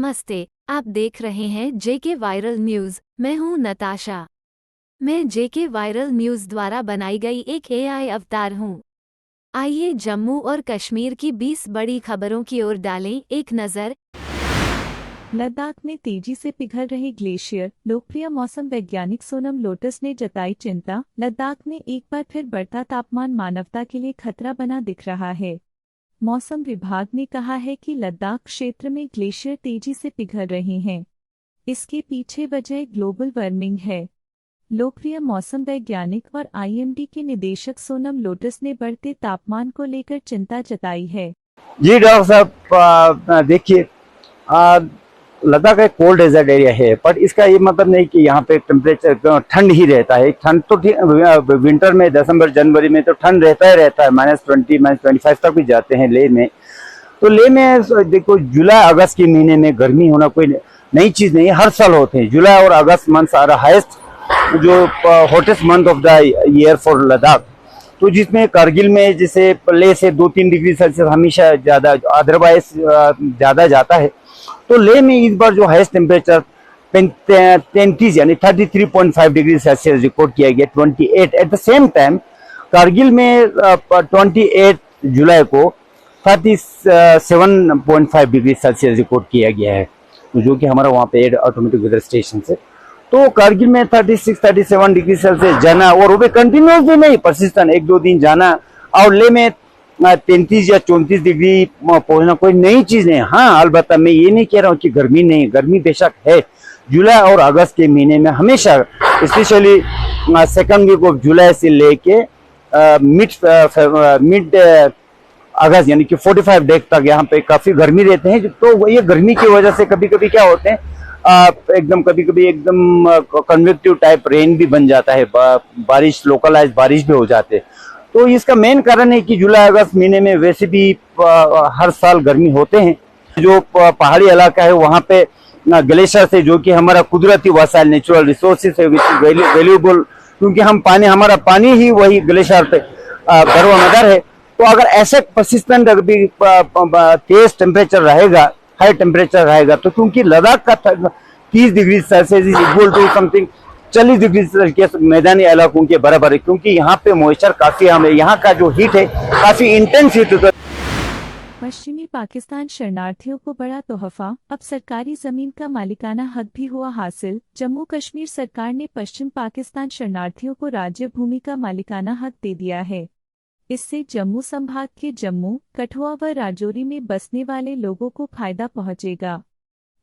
नमस्ते, आप देख रहे हैं जेके वायरल न्यूज़। मैं हूं नताशा। मैं जेके वायरल न्यूज़ द्वारा बनाई गई एक एआई अवतार हूं। आइए जम्मू और कश्मीर की 20 बड़ी खबरों की ओर डालें एक नज़र। लद्दाख में तेजी से पिघल रहे ग्लेशियर। लोकप्रिय मौसम वैज्ञानिक सोनम लोटस ने जताई चिंता। लद्दाख में एक बार फिर बढ़ता तापमान मानवता के लिए खतरा बना दिख रहा है। मौसम विभाग ने कहा है कि लद्दाख क्षेत्र में ग्लेशियर तेजी से पिघल रहे हैं। इसके पीछे वजह ग्लोबल वार्मिंग है। लोकप्रिय मौसम वैज्ञानिक और आईएमडी के निदेशक सोनम लोटस ने बढ़ते तापमान को लेकर चिंता जताई है। जी डॉक्टर साहब, देखिए, लद्दाख एक कोल्ड डेजर्ट एरिया है, पर इसका ये मतलब नहीं कि यहाँ पे टेम्परेचर ठंड ही रहता है। ठंड तो विंटर में दिसंबर जनवरी में तो ठंड रहता ही रहता है, -20 -25 तक भी जाते हैं लेह में। तो लेह में देखो, जुलाई अगस्त के महीने में गर्मी होना कोई नई चीज नहीं है, हर साल होते हैं। जुलाई और अगस्त मंथ आर हाईएस्ट, जो hottest month of the year for Ladakh. तो जिसमें कारगिल में जैसे लेह से 2-3 डिग्री सेल्सियस हमेशा ज्यादा, अदरवाइज ज्यादा जाता है। तो लेह में इस बार जो हाईएस्ट टेम्परेचर 33 यानी 33.5 डिग्री सेल्सियस रिकॉर्ड किया गया, 28 at the same time Kargil में 28 जुलाई को 37.5 डिग्री सेल्सियस रिकॉर्ड किया गया है, जो कि हमारा वहाँ पे ऑटोमेटिक वेदर स्टेशन से। तो कारगिल में 36-37 डिग्री सेल्सियस जाना, और वो भी कंटिन्यूसली नहीं, परसिस्टेंट 1-2 दिन जाना, और ले में 33 या 34 डिग्री पहुंचना कोई नई चीज नहीं। हाँ, अलबत्ता मैं ये नहीं कह रहा हूँ कि गर्मी नहीं, गर्मी बेशक है। जुलाई और अगस्त के महीने में हमेशा, स्पेशली सेकंड वीक ऑफ जुलाई से लेके मिड अगस्त यानी कि 45 डेज तक यहाँ पे काफी गर्मी रहते हैं। तो ये गर्मी की वजह से कभी कभी क्या होते हैं, एकदम कभी कभी एकदम कन्वेक्टिव टाइप रेन भी बन जाता है, बारिश, लोकलाइज बारिश भी हो जाते हैं। तो इसका मेन कारण है कि जुलाई अगस्त महीने में वैसे भी हर साल गर्मी होते हैं। जो पहाड़ी इलाका है वहाँ पे ग्लेशियर से, जो कि हमारा कुदरती वसाइल, नेचुरल रिसोर्सेज है, विच इज वैल्यूएबल, क्योंकि हम पानी, हमारा पानी ही वही ग्लेशियर पे गर्भनगर है। तो अगर ऐसे परसिस्टेंट अभी तेज टेम्परेचर रहेगा, हाई टेम्परेचर रहेगा, तो क्योंकि लद्दाख का 30 degree Celsius is equal to something 40 degree Celsius मैदानी इलाकों के बराबर है, क्योंकि यहाँ पे मॉइस्चर काफी, हमें यहाँ का जो हीट है काफी इंटेंस हीट है। पश्चिमी पाकिस्तान शरणार्थियों को बड़ा तोहफा, अब सरकारी जमीन का मालिकाना हक भी हुआ हासिल। जम्मू कश्मीर सरकार ने पश्चिम पाकिस्तान शरणार्थियों को राज्य भूमि का मालिकाना हक दे दिया है। इससे जम्मू संभाग के जम्मू, कठुआ व राजौरी में बसने वाले लोगों को फायदा पहुंचेगा।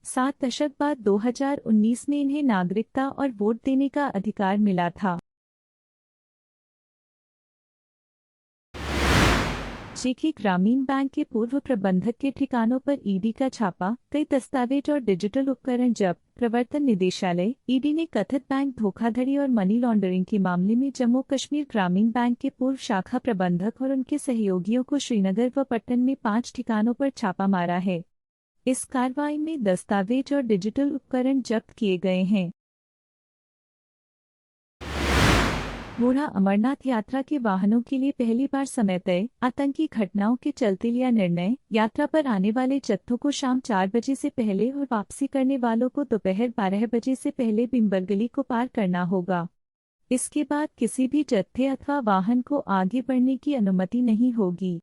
7 दशक बाद 2019 में इन्हें नागरिकता और वोट देने का अधिकार मिला था। जेके ग्रामीण बैंक के पूर्व प्रबंधक के ठिकानों पर ईडी का छापा, कई दस्तावेज और डिजिटल उपकरण जब्त। प्रवर्तन निदेशालय ईडी ने कथित बैंक धोखाधड़ी और मनी लॉन्ड्रिंग के मामले में जम्मू कश्मीर ग्रामीण बैंक के पूर्व शाखा प्रबंधक और उनके सहयोगियों को श्रीनगर व पट्टन में 5 ठिकानों पर छापा मारा है। इस कार्रवाई में दस्तावेज और डिजिटल उपकरण जब्त किए गए हैं। बूढ़ा अमरनाथ यात्रा के वाहनों के लिए पहली बार समय तय, आतंकी घटनाओं के चलते लिया निर्णय। यात्रा पर आने वाले जत्थों को शाम 4 बजे से पहले और वापसी करने वालों को दोपहर 12 बजे से पहले बिम्बरगली को पार करना होगा। इसके बाद किसी भी जत्थे अथवा वाहन को आगे बढ़ने की अनुमति नहीं होगी।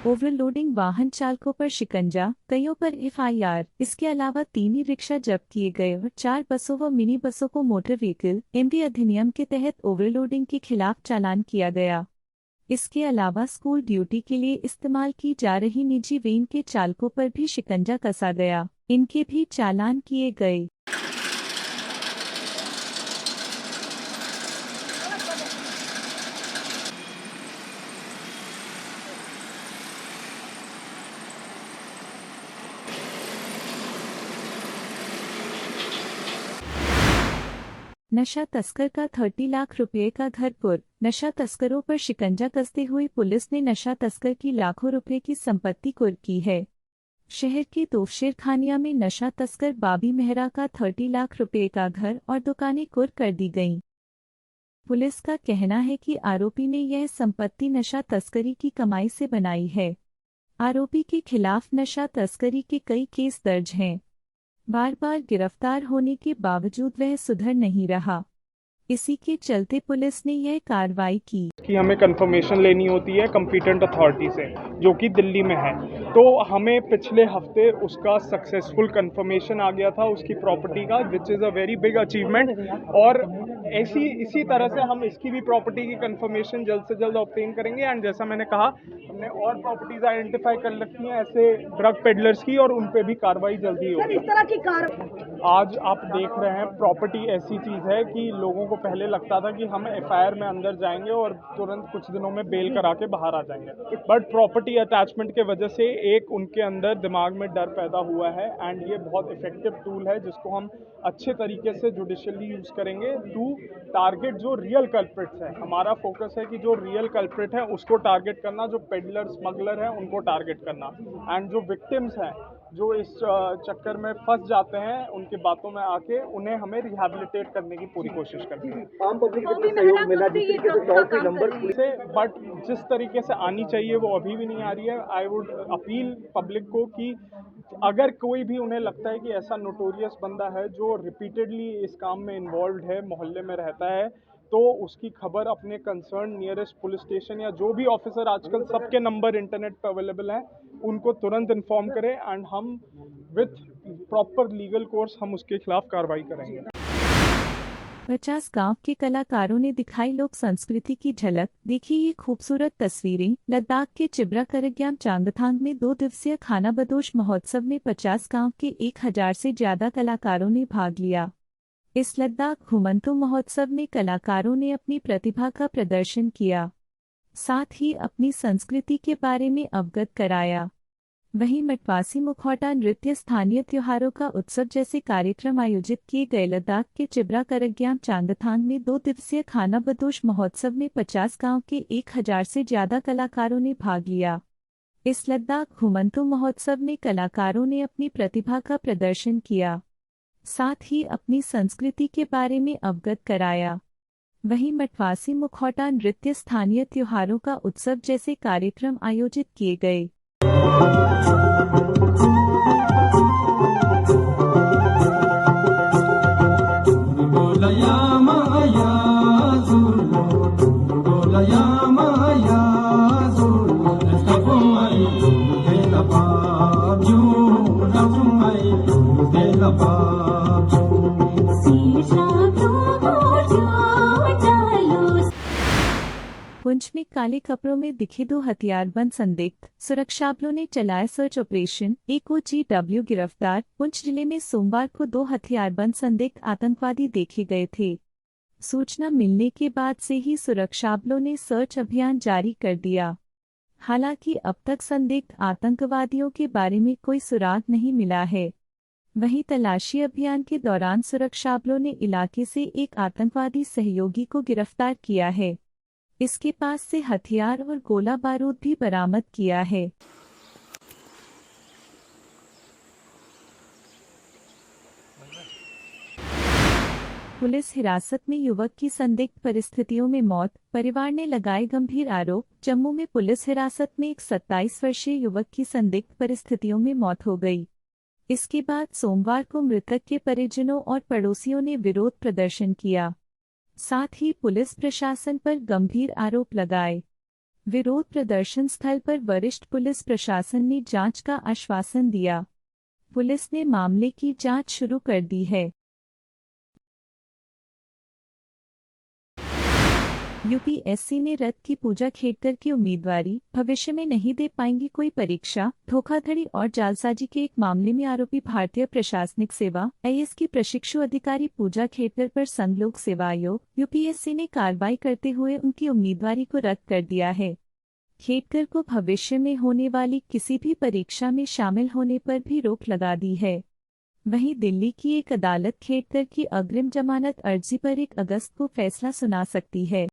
ओवरलोडिंग वाहन चालकों पर शिकंजा, कईयों पर एफआईआर। इसके अलावा 3 ई-रिक्शा जब्त किए गए और 4 बसों व मिनी बसों को मोटर व्हीकल एमवी अधिनियम के तहत ओवरलोडिंग के खिलाफ चालान किया गया। इसके अलावा स्कूल ड्यूटी के लिए इस्तेमाल की जा रही निजी वैन के चालकों पर भी शिकंजा कसा गया, इनके भी चालान किए गए। नशा तस्कर का 30 लाख रुपए का घर कुर्क। नशा तस्करों पर शिकंजा कसते हुए पुलिस ने नशा तस्कर की लाखों रुपए की संपत्ति कुर्क की है। शहर के तोफशेर खानिया में नशा तस्कर बाबी मेहरा का 30 लाख रुपए का घर और दुकानें कुर्क कर दी गईं। पुलिस का कहना है कि आरोपी ने यह संपत्ति नशा तस्करी की कमाई से बनाई है। आरोपी के खिलाफ नशा तस्करी के कई केस दर्ज हैं। बार बार गिरफ्तार होने के बावजूद वह सुधर नहीं रहा। इसी के चलते पुलिस ने यह कार्रवाई की कि हमें कंफर्मेशन लेनी होती है कॉम्पिटेंट अथॉरिटी से, जो कि दिल्ली में है। तो हमें पिछले हफ्ते उसका सक्सेसफुल कंफर्मेशन आ गया था उसकी प्रॉपर्टी का, which is a very big achievement. और इसी तरह से हम इसकी भी प्रॉपर्टी की कंफर्मेशन जल्द से जल्द ऑब्टेन करेंगे। एंड जैसा मैंने कहा, हमने और प्रॉपर्टीज आइडेंटिफाई कर रखी हैं ऐसे ड्रग पेडलर्स की, और उन पे भी कार्रवाई जल्दी होगी। इस तरह की आज आप देख रहे हैं, प्रॉपर्टी ऐसी चीज़ है कि लोगों को पहले लगता था कि हम एफआईआर में अंदर जाएंगे और तुरंत कुछ दिनों में बेल करा के बाहर आ जाएंगे, बट प्रॉपर्टी अटैचमेंट के वजह से एक उनके अंदर दिमाग में डर पैदा हुआ है। एंड ये बहुत इफेक्टिव टूल है जिसको हम अच्छे तरीके से जुडिशियली यूज़ करेंगे टू टारगेट जो रियल कल्प्रिट्स हैं। हमारा फोकस है कि जो रियल कल्प्रिट है उसको टारगेट करना, जो पेडलर स्मगलर हैं उनको टारगेट करना, एंड जो विक्टिम्स हैं जो इस चक्कर में फंस जाते हैं उनकी बातों में आके उन्हें हमें रिहैबिलिटेट करने की पूरी कोशिश करनी है। आम पब्लिक को सहयोग मिला जिस तरीके से टोल फ्री नंबर से, बट जिस तरीके से आनी चाहिए वो अभी भी नहीं आ रही है। आई वुड अपील पब्लिक को कि अगर कोई भी उन्हें लगता है कि ऐसा नोटोरियस बंदा है जो रिपीटेडली इस काम में इन्वॉल्व है, मोहल्ले में रहता है, तो उसकी खबर अपने कंसर्न नियरेस्ट पुलिस स्टेशन या जो भी ऑफिसर, आजकल सबके नंबर इंटरनेट पर अवेलेबल हैं, उनको तुरंत इन्फॉर्म करें। एंड हम विथ प्रॉपर लीगल कोर्स हम उसके खिलाफ कार्रवाई करेंगे। 50 गांव के कलाकारों ने दिखाई लोक संस्कृति की झलक। देखिए ये खूबसूरत तस्वीरें। लद्दाख के चिब्रा करग्याम चांगथांग में 2 दिवसीय खानाबदोश महोत्सव में 50 गांव के 1000 से ज्यादा कलाकारों ने भाग लिया। इस लद्दाख घुमंतु महोत्सव में कलाकारों ने अपनी प्रतिभा का प्रदर्शन किया, साथ ही अपनी संस्कृति के बारे में अवगत कराया। वहीं मटवासी मुखौटा नृत्य, स्थानीय त्योहारों का उत्सव जैसे कार्यक्रम आयोजित किए गए। लद्दाख के चिब्रा करग्याम चांगथांग में 2 दिवसीय खानाबदोश महोत्सव में 50 गांव के 1000 से ज्यादा कलाकारों ने भाग लिया। इस लद्दाख घुमंतु महोत्सव में कलाकारों ने अपनी प्रतिभा का प्रदर्शन किया, साथ ही अपनी संस्कृति के बारे में अवगत कराया। वहीं मटवासी मुखौटा नृत्य, स्थानीय त्योहारों का उत्सव जैसे कार्यक्रम आयोजित किए गए। पुंछ में काले कपड़ों में दिखे 2 हथियारबंद संदिग्ध। सुरक्षाबलों ने चलाया सर्च ऑपरेशन, AOGW गिरफ्तार। पुंछ जिले में सोमवार को 2 हथियारबंद संदिग्ध आतंकवादी देखे गए थे। सूचना मिलने के बाद से ही सुरक्षाबलों ने सर्च अभियान जारी कर दिया। हालांकि अब तक संदिग्ध आतंकवादियों के बारे में कोई सुराग नहीं मिला है। वहीं तलाशी अभियान के दौरान सुरक्षाबलों ने इलाके से एक आतंकवादी सहयोगी को गिरफ्तार किया है। इसके पास से हथियार और गोला बारूद भी बरामद किया है। पुलिस हिरासत में युवक की संदिग्ध परिस्थितियों में मौत, परिवार ने लगाए गंभीर आरोप। जम्मू में पुलिस हिरासत में एक 27 वर्षीय युवक की संदिग्ध परिस्थितियों में मौत हो गई। इसके बाद सोमवार को मृतक के परिजनों और पड़ोसियों ने विरोध प्रदर्शन किया, साथ ही पुलिस प्रशासन पर गंभीर आरोप लगाए। विरोध प्रदर्शन स्थल पर वरिष्ठ पुलिस प्रशासन ने जांच का आश्वासन दिया। पुलिस ने मामले की जांच शुरू कर दी है। यूपीएससी ने रद्द की पूजा खेड़कर की उम्मीदवारी, भविष्य में नहीं दे पाएंगी कोई परीक्षा। धोखाधड़ी और जालसाजी के एक मामले में आरोपी भारतीय प्रशासनिक सेवा IAS की प्रशिक्षु अधिकारी पूजा खेड़कर पर संघ लोक सेवा आयोग यूपीएससी ने कार्रवाई करते हुए उनकी उम्मीदवारी को रद्द कर दिया है। खेड़कर को भविष्य में होने वाली किसी भी परीक्षा में शामिल होने पर भी रोक लगा दी है। वहीं दिल्ली की एक अदालत खेड़कर की अग्रिम जमानत अर्जी पर 1 अगस्त को फैसला सुना सकती है।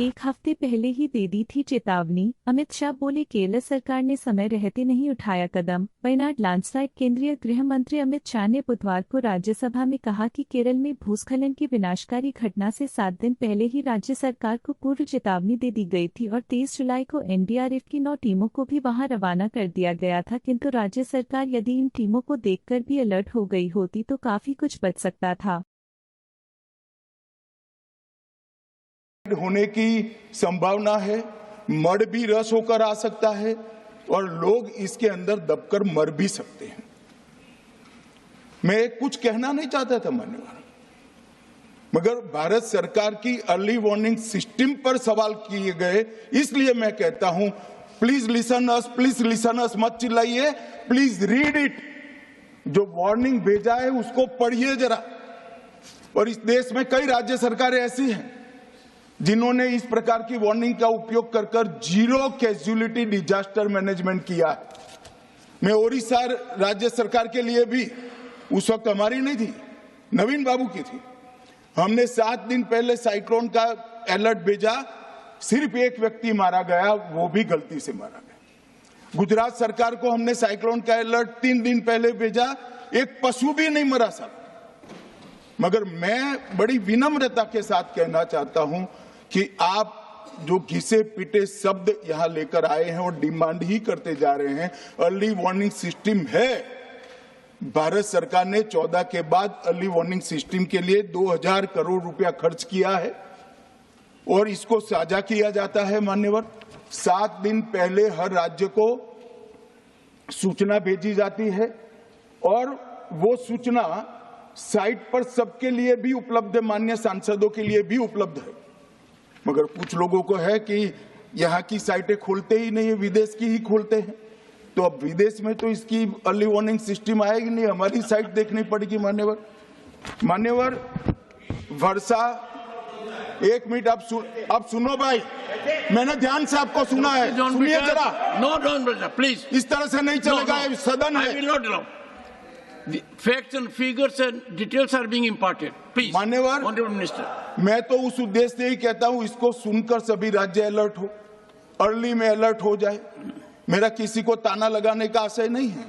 एक हफ्ते पहले ही दे दी थी चेतावनी। अमित शाह बोले केरल सरकार ने समय रहते नहीं उठाया कदम। वायनाड लैंडस्लाइड। केंद्रीय गृह मंत्री अमित शाह ने बुधवार को राज्यसभा में कहा कि केरल में भूस्खलन की विनाशकारी घटना से 7 दिन पहले ही राज्य सरकार को पूर्व चेतावनी दे दी गई थी और 23 जुलाई को एनडीआरएफ की 9 टीमों को भी वहां रवाना कर दिया गया था, किंतु राज्य सरकार यदि इन टीमों को देखकर भी अलर्ट हो गई होती तो काफी कुछ बच सकता था। होने की संभावना है, मड भी रस होकर आ सकता है और लोग इसके अंदर दबकर मर भी सकते हैं। मैं कुछ कहना नहीं चाहता था मान्यवर, मगर भारत सरकार की अर्ली वार्निंग सिस्टम पर सवाल किए गए, इसलिए मैं कहता हूं प्लीज लिसन अस, मत चिल्लाइए, प्लीज रीड इट। जो वार्निंग भेजा है उसको पढ़िए जरा। और इस देश में कई राज्य सरकारें ऐसी हैं जिन्होंने इस प्रकार की वार्निंग का उपयोग कर जीरो कैजुअलिटी डिजास्टर मैनेजमेंट किया है। मैं ओडिशा राज्य सरकार के लिए भी, उस वक्त हमारी नहीं थी, नवीन बाबू की थी, हमने 7 दिन पहले साइक्लोन का अलर्ट भेजा, सिर्फ एक व्यक्ति मारा गया, वो भी गलती से मारा गया। गुजरात सरकार को हमने साइक्लोन का अलर्ट 3 दिन पहले भेजा, एक पशु भी नहीं मरा साहब। मगर मैं बड़ी विनम्रता के साथ कहना चाहता हूं कि आप जो घिसे पिटे शब्द यहां लेकर आए हैं और डिमांड ही करते जा रहे हैं, अर्ली वार्निंग सिस्टम है। भारत सरकार ने 14 के बाद अर्ली वार्निंग सिस्टम के लिए 2000 करोड़ रुपया खर्च किया है और इसको साझा किया जाता है मान्यवर। 7 दिन पहले हर राज्य को सूचना भेजी जाती है और वो सूचना साइट पर सबके लिए भी उपलब्ध है, माननीय सांसदों के लिए भी उपलब्ध है। मगर कुछ लोगों को है कि यहाँ की साइटें खोलते ही नहीं है, विदेश की ही खोलते हैं। तो अब विदेश में तो इसकी अर्ली वार्निंग सिस्टम आएगी नहीं, हमारी साइट देखनी पड़ेगी मान्यवर। वर्षा, 1 मिनट आप सुनो भाई, मैंने ध्यान से आपको सुना है, सुनिए जरा। नो डोंट प्लीज, इस तरह से नहीं चलेगा, सदन है। The facts and figures and details are being imparted. Please, मान्यवर, Honorable Minister. मैं तो उस उद्देश्य से ही कहता हूं इसको सुनकर सभी राज्य अलर्ट हो, अर्ली में अलर्ट हो जाए। मेरा किसी को ताना लगाने का आशय नहीं है।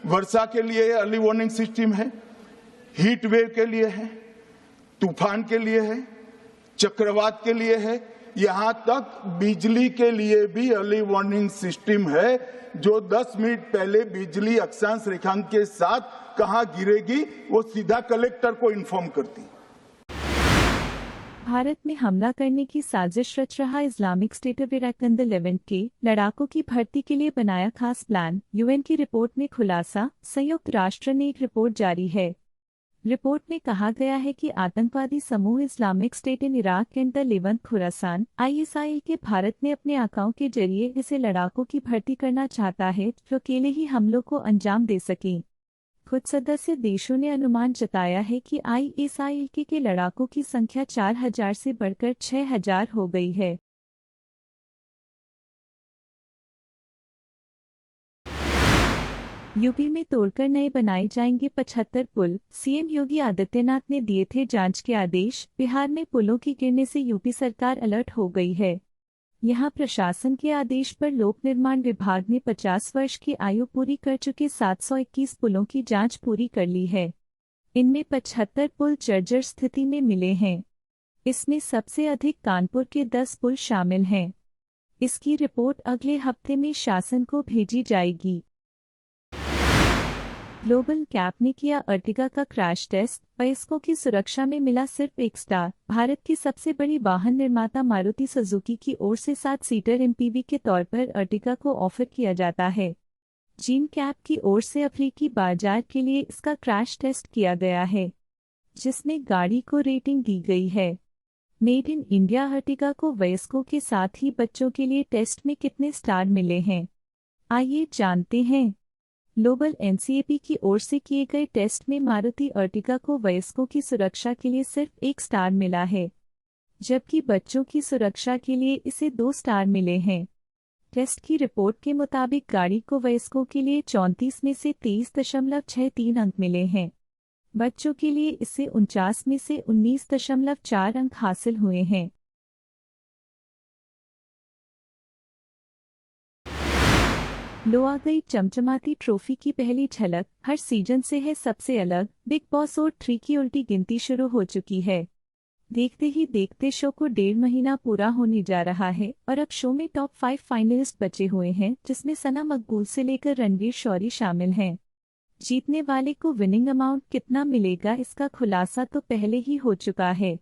वर्षा के लिए अर्ली वार्निंग सिस्टम है, हीट वेव के लिए है, तूफान के लिए है, चक्रवात के लिए है, यहां तक बिजली के लिए भी अर्ली वार्निंग सिस्टम है, जो 10 मिनट पहले बिजली अक्षांश रेखांक के साथ कहां गिरेगी वो सीधा कलेक्टर को इन्फॉर्म करती। भारत में हमला करने की साजिश रच रहा इस्लामिक स्टेट ऑफ इराक अंदर लेवेंट के लड़ाकों की भर्ती के लिए बनाया खास प्लान। यूएन की रिपोर्ट में खुलासा। संयुक्त राष्ट्र ने एक रिपोर्ट जारी है। रिपोर्ट में कहा गया है कि आतंकवादी समूह Islamic state in Iraq and the Levant Khorasan ISIL के भारत ने अपने आकाओं के जरिए इसे लड़ाकों की भर्ती करना चाहता है जो अकेले ही हमलों को अंजाम दे सकें। कुछ सदस्य देशों ने अनुमान जताया है कि ISIL के लड़ाकों की संख्या 4000 से बढ़कर 6000 हो गई है। यूपी में तोड़कर नए बनाए जाएंगे 75 पुल। सीएम योगी आदित्यनाथ ने दिए थे जांच के आदेश। बिहार में पुलों की गिरने से यूपी सरकार अलर्ट हो गई है। यहां प्रशासन के आदेश पर लोक निर्माण विभाग ने 50 वर्ष की आयु पूरी कर चुके 721 पुलों की जांच पूरी कर ली है। इनमें 75 पुल जर्जर स्थिति में मिले हैं। इसमें सबसे अधिक कानपुर के 10 पुल शामिल हैं। इसकी रिपोर्ट अगले हफ्ते में शासन को भेजी जाएगी। ग्लोबल कैप ने किया अर्टिगा का क्रैश टेस्ट। वयस्कों की सुरक्षा में मिला सिर्फ 1 स्टार। भारत की सबसे बड़ी वाहन निर्माता मारुति सुजुकी की ओर से 7 सीटर MPV के तौर पर अर्टिगा को ऑफर किया जाता है। जीन कैप की ओर से अफ्रीकी बाजार के लिए इसका क्रैश टेस्ट किया गया है, जिसमें गाड़ी को रेटिंग दी गई है। मेड इन इंडिया अर्टिगा को वयस्कों के साथ ही बच्चों के लिए टेस्ट में कितने स्टार मिले हैं, आइए जानते हैं। ग्लोबल NCAP की ओर से किए गए टेस्ट में मारुति अर्टिगा को वयस्कों की सुरक्षा के लिए सिर्फ 1 स्टार मिला है, जबकि बच्चों की सुरक्षा के लिए इसे 2 स्टार मिले हैं। टेस्ट की रिपोर्ट के मुताबिक गाड़ी को वयस्कों के लिए 34 में से 23.63 अंक मिले हैं। बच्चों के लिए इसे 49 में से 19.4 अंक हासिल हुए हैं। लो आ गई चमचमाती ट्रॉफी की पहली झलक, हर सीजन से है सबसे अलग। बिग बॉस और 3 की उल्टी गिनती शुरू हो चुकी है। देखते ही देखते शो को 1.5 महीना पूरा होने जा रहा है और अब शो में टॉप 5 फाइनलिस्ट बचे हुए हैं, जिसमें सना मकबूल से लेकर रणवीर शौरी शामिल हैं। जीतने वाले को विनिंग अमाउंट कितना मिलेगा, इसका खुलासा तो पहले ही हो चुका है।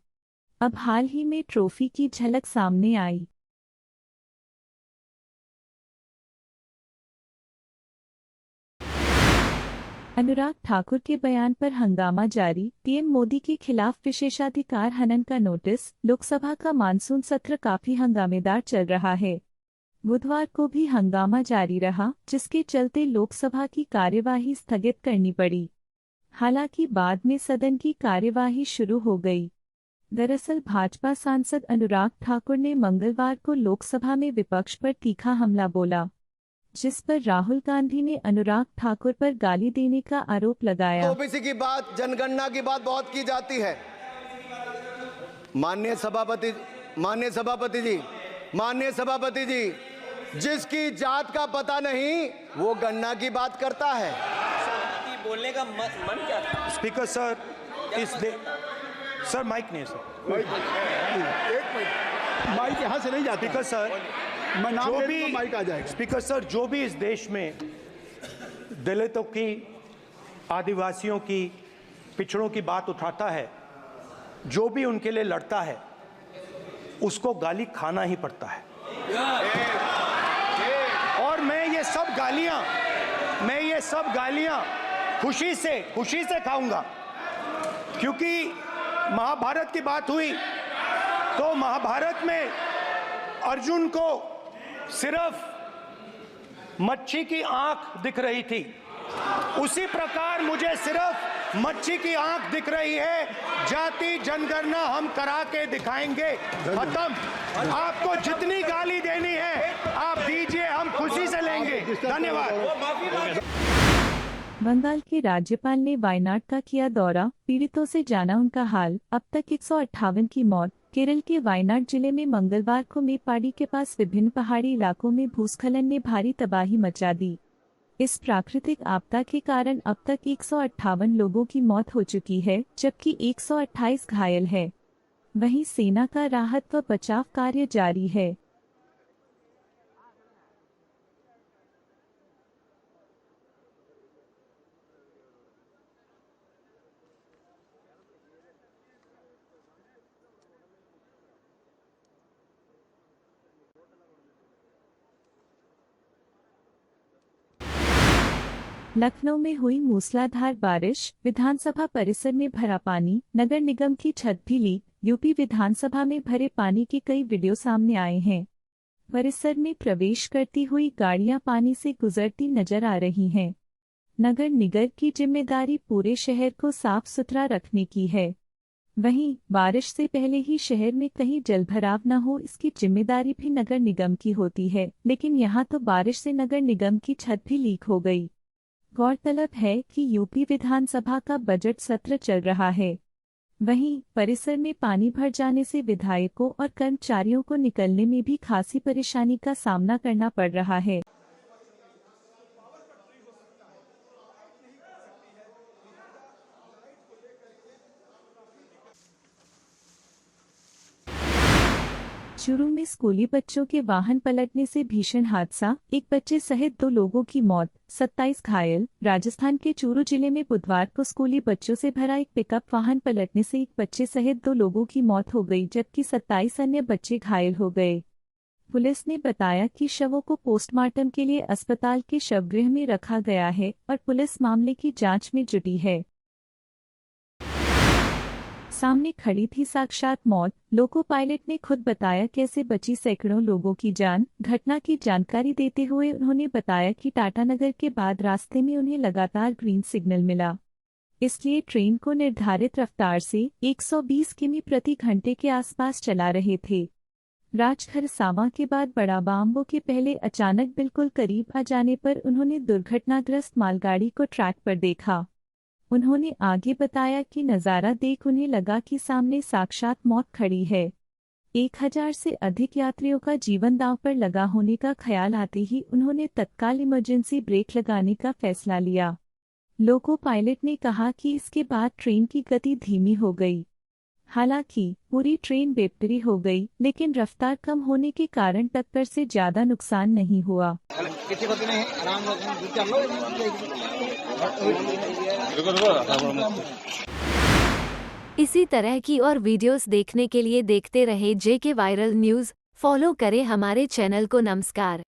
अब हाल ही में ट्रॉफी की झलक सामने आई। अनुराग ठाकुर के बयान पर हंगामा जारी, पीएम मोदी के खिलाफ विशेषाधिकार हनन का नोटिस। लोकसभा का मानसून सत्र काफी हंगामेदार चल रहा है। बुधवार को भी हंगामा जारी रहा, जिसके चलते लोकसभा की कार्यवाही स्थगित करनी पड़ी। हालांकि बाद में सदन की कार्यवाही शुरू हो गई। दरअसल भाजपा सांसद अनुराग ठाकुर ने मंगलवार को लोकसभा में विपक्ष पर तीखा हमला बोला, जिस पर राहुल गांधी ने अनुराग ठाकुर पर गाली देने का आरोप लगाया। ओबीसी की बात, जनगणना की बात बहुत की जाती है। माननीय सभापति जी, जिसकी जात का पता नहीं वो गणना की बात करता है। बोलने का मन क्या था? स्पीकर सर, सर माइक नहीं सर, एक मिनट, माइक यहाँ से नहीं जाता। स्पीकर सर, मैं नाम जो ले भी तो माइक आ जाएगा। स्पीकर सर, जो भी इस देश में दलितों की, आदिवासियों की, पिछड़ों की बात उठाता है, जो भी उनके लिए लड़ता है, उसको गाली खाना ही पड़ता है। और मैं ये सब गालियां खुशी से खाऊंगा, क्योंकि महाभारत की बात हुई तो महाभारत में अर्जुन को सिर्फ मच्छी की आंख दिख रही थी, उसी प्रकार मुझे सिर्फ मच्छी की आंख दिख रही है। जाति जनगणना हम करा के दिखाएंगे। खत्म। आपको जितनी गाली देनी है आप दीजिए, हम खुशी से लेंगे। धन्यवाद। बंगाल के राज्यपाल ने वायनाड का किया दौरा, पीड़ितों से जाना उनका हाल। अब तक 158 की मौत। केरल के वायनाड जिले में मंगलवार को मेपाड़ी के पास विभिन्न पहाड़ी इलाकों में भूस्खलन ने भारी तबाही मचा दी। इस प्राकृतिक आपदा के कारण अब तक 158 लोगों की मौत हो चुकी है, जबकि 128 घायल है। वहीं सेना का राहत व बचाव कार्य जारी है। लखनऊ में हुई मूसलाधार बारिश, विधानसभा परिसर में भरा पानी, नगर निगम की छत भी लीक। यूपी विधानसभा में भरे पानी के कई वीडियो सामने आए हैं। परिसर में प्रवेश करती हुई गाड़ियां पानी से गुजरती नजर आ रही हैं। नगर निगम की जिम्मेदारी पूरे शहर को साफ सुथरा रखने की है। वहीं बारिश से पहले ही शहर में कहीं जलभराव न हो, इसकी जिम्मेदारी भी नगर निगम की होती है। लेकिन यहां तो बारिश से नगर निगम की छत भी लीक हो गई। गौरतलब है कि यूपी विधानसभा का बजट सत्र चल रहा है। वहीं परिसर में पानी भर जाने से विधायकों और कर्मचारियों को निकलने में भी खासी परेशानी का सामना करना पड़ रहा है। चूरू में स्कूली बच्चों के वाहन पलटने से भीषण हादसा, एक बच्चे सहित 2 लोगों की मौत, 27 घायल। राजस्थान के चूरू जिले में बुधवार को स्कूली बच्चों से भरा एक पिकअप वाहन पलटने से एक बच्चे सहित 2 लोगों की मौत हो गई, जबकि 27 अन्य बच्चे घायल हो गए। पुलिस ने बताया कि शवों को पोस्टमार्टम के लिए अस्पताल के शवगृह में रखा गया है और पुलिस मामले की जांच में जुटी है। सामने खड़ी थी साक्षात मौत। लोको पायलट ने खुद बताया कैसे बची सैकड़ों लोगों की जान। घटना की जानकारी देते हुए उन्होंने बताया कि टाटानगर के बाद रास्ते में उन्हें लगातार ग्रीन सिग्नल मिला, इसलिए ट्रेन को निर्धारित रफ्तार से 120 किमी प्रति घंटे के आसपास चला रहे थे। राजखरसावा के बाद बड़ा बाम्बो के पहले अचानक बिल्कुल करीब आ जाने पर उन्होंने दुर्घटनाग्रस्त मालगाड़ी को ट्रैक पर देखा। उन्होंने आगे बताया कि नज़ारा देख उन्हें लगा कि सामने साक्षात मौत खड़ी है। 1000 से अधिक यात्रियों का जीवन दांव पर लगा होने का ख्याल आते ही उन्होंने तत्काल इमरजेंसी ब्रेक लगाने का फैसला लिया। लोको पायलट ने कहा कि इसके बाद ट्रेन की गति धीमी हो गई। हालांकि पूरी ट्रेन बेपटरी हो गई, लेकिन रफ्तार कम होने के कारण टक्कर से ज्यादा नुकसान नहीं हुआ। इसी तरह की और वीडियोस देखने के लिए देखते रहे जेके वायरल न्यूज़। फॉलो करें हमारे चैनल को। नमस्कार।